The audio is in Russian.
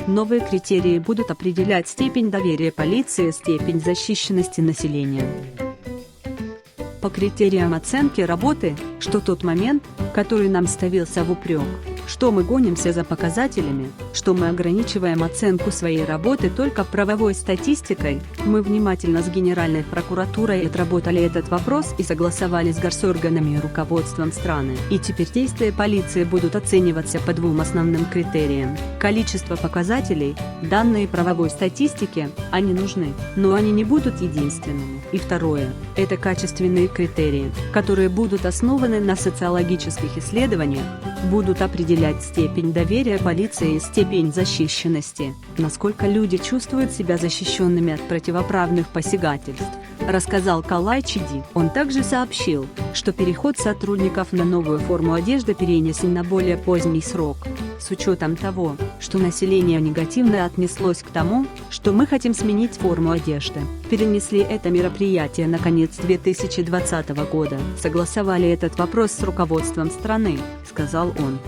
Новые критерии будут определять степень доверия полиции, степень защищенности населения. По критериям оценки работы, что тот момент, который нам ставился в упрек, что мы гонимся за показателями, что мы ограничиваем оценку своей работы только правовой статистикой, мы внимательно с Генеральной прокуратурой отработали этот вопрос и согласовали с госорганами и руководством страны. И теперь действия полиции будут оцениваться по двум основным критериям. Количество показателей, данные правовой статистики, они нужны, но они не будут единственными. И второе – это качественные критерии, которые будут основаны на социологических исследованиях, будут определять степень доверия полиции и степень защищенности, насколько люди чувствуют себя защищенными от противоправных посягательств, рассказал Калай Чиди. Он также сообщил, что переход сотрудников на новую форму одежды перенесен на более поздний срок. С учетом того, что население негативно отнеслось к тому, что мы хотим сменить форму одежды, перенесли это мероприятие на конец 2020 года. Согласовали этот вопрос с руководством страны, сказал он.